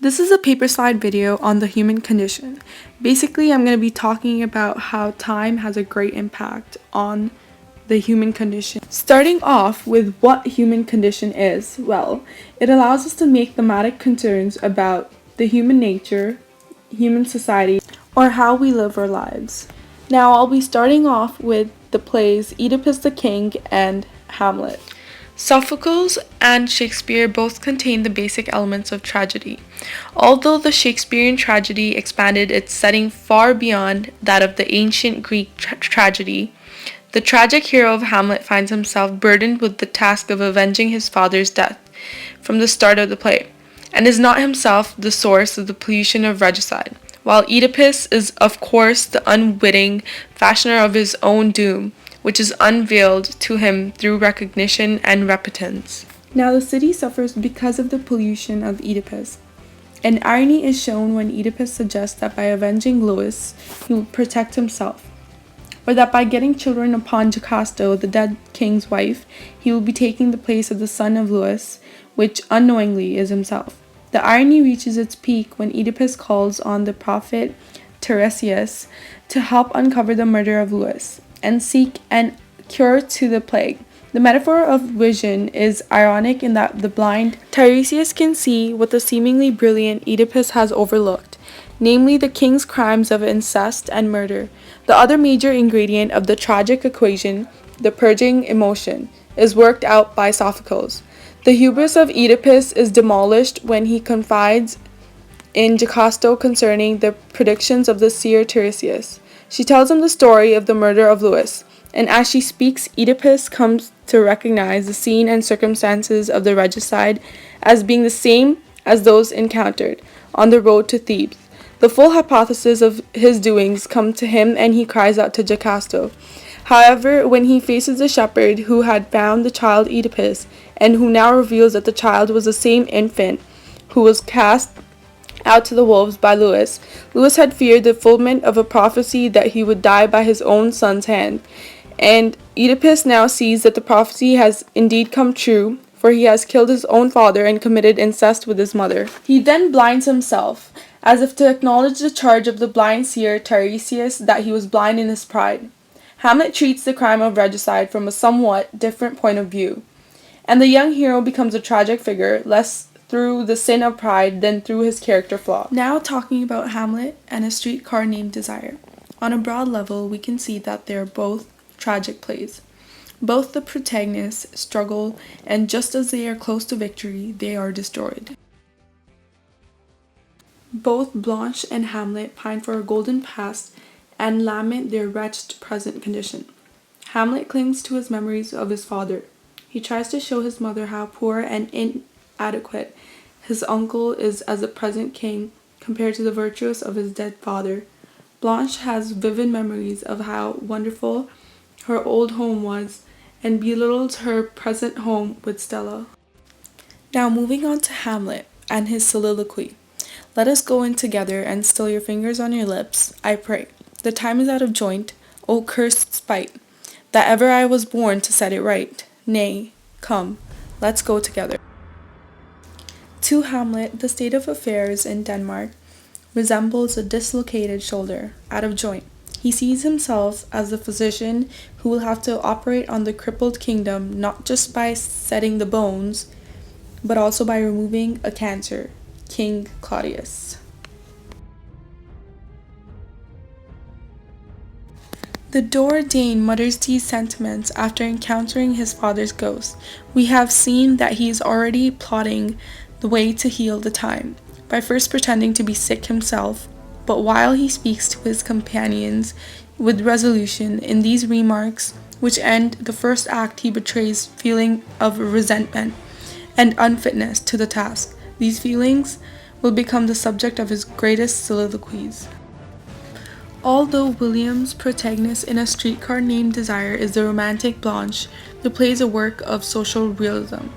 This is a paper slide video on the human condition. Basically, I'm going to be talking about how time has a great impact on the human condition. Starting off with what human condition is, well, it allows us to make thematic concerns about the human nature, human society, or how we live our lives. Now, I'll be starting off with the plays Oedipus the King and Hamlet. Sophocles and Shakespeare both contain the basic elements of tragedy. Although the Shakespearean tragedy expanded its setting far beyond that of the ancient Greek tragedy, the tragic hero of Hamlet finds himself burdened with the task of avenging his father's death from the start of the play, and is not himself the source of the pollution of regicide, while Oedipus is of course the unwitting fashioner of his own doom, which is unveiled to him through recognition and repentance. Now the city suffers because of the pollution of Oedipus. An irony is shown when Oedipus suggests that by avenging Lewis, he will protect himself, or that by getting children upon Jocasto, the dead king's wife, he will be taking the place of the son of Lewis, which unknowingly is himself. The irony reaches its peak when Oedipus calls on the prophet Tiresias to help uncover the murder of Lewis and seek an cure to the plague. The metaphor of vision is ironic in that the blind Tiresias can see what the seemingly brilliant Oedipus has overlooked, namely the king's crimes of incest and murder. The other major ingredient of the tragic equation, the purging emotion, is worked out by Sophocles. The hubris of Oedipus is demolished when he confides in Jocasto concerning the predictions of the seer Tiresias. She tells him the story of the murder of Lewis, and as she speaks, Oedipus comes to recognize the scene and circumstances of the regicide as being the same as those encountered on the road to Thebes. The full hypothesis of his doings come to him, and he cries out to Jocasto. However, when he faces the shepherd who had found the child Oedipus, and who now reveals that the child was the same infant who was cast out to the wolves by Lewis, Lewis had feared the fulfillment of a prophecy that he would die by his own son's hand. And Oedipus now sees that the prophecy has indeed come true, for he has killed his own father and committed incest with his mother. He then blinds himself, as if to acknowledge the charge of the blind seer Tiresias that he was blind in his pride. Hamlet treats the crime of regicide from a somewhat different point of view, and the young hero becomes a tragic figure, less through the sin of pride than through his character flaw. Now talking about Hamlet and A Streetcar Named Desire. On a broad level, we can see that they are both tragic plays. Both the protagonists struggle, and just as they are close to victory, they are destroyed. Both Blanche and Hamlet pine for a golden past and lament their wretched present condition. Hamlet clings to his memories of his father. He tries to show his mother how poor and inadequate his uncle is as a present king compared to the virtues of his dead father. Blanche has vivid memories of how wonderful her old home was and belittles her present home with Stella. Now moving on to Hamlet and his soliloquy. Let us go in together and still your fingers on your lips, I pray. The time is out of joint, O cursed spite, that ever I was born to set it right. Nay, come, let's go together. To Hamlet, the state of affairs in Denmark resembles a dislocated shoulder, out of joint. He sees himself as the physician who will have to operate on the crippled kingdom not just by setting the bones, but also by removing a cancer, King Claudius. The Dor Dane mutters these sentiments after encountering his father's ghost. We have seen that he is already plotting the way to heal the time, by first pretending to be sick himself, but while he speaks to his companions with resolution, in these remarks, which end the first act, he betrays feeling of resentment and unfitness to the task. These feelings will become the subject of his greatest soliloquies. Although William's protagonist in A Streetcar Named Desire is the romantic Blanche, the play is a work of social realism.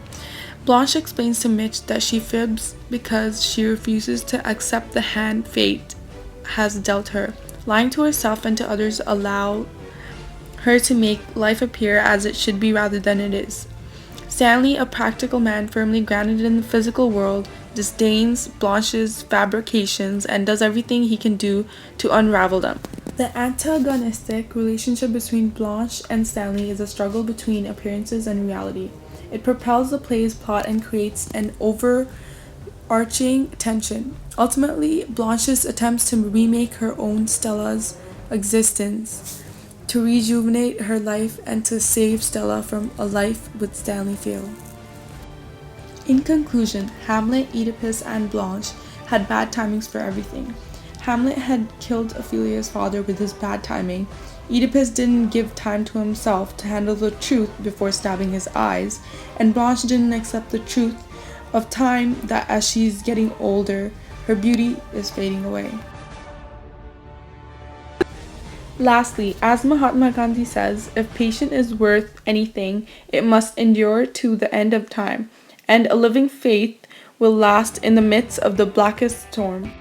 Blanche explains to Mitch that she fibs because she refuses to accept the hand fate has dealt her. Lying to herself and to others allow her to make life appear as it should be rather than it is. Stanley, a practical man firmly grounded in the physical world, disdains Blanche's fabrications and does everything he can do to unravel them. The antagonistic relationship between Blanche and Stanley is a struggle between appearances and reality. It propels the play's plot and creates an overarching tension. Ultimately, Blanche's attempts to remake her own Stella's existence, to rejuvenate her life, and to save Stella from a life with Stanley fail. In conclusion, Hamlet, Oedipus, and Blanche had bad timings for everything. Hamlet had killed Ophelia's father with his bad timing. Oedipus didn't give time to himself to handle the truth before stabbing his eyes, and Blanche didn't accept the truth of time that as she's getting older, her beauty is fading away. Lastly, as Mahatma Gandhi says, if patience is worth anything, it must endure to the end of time, and a living faith will last in the midst of the blackest storm.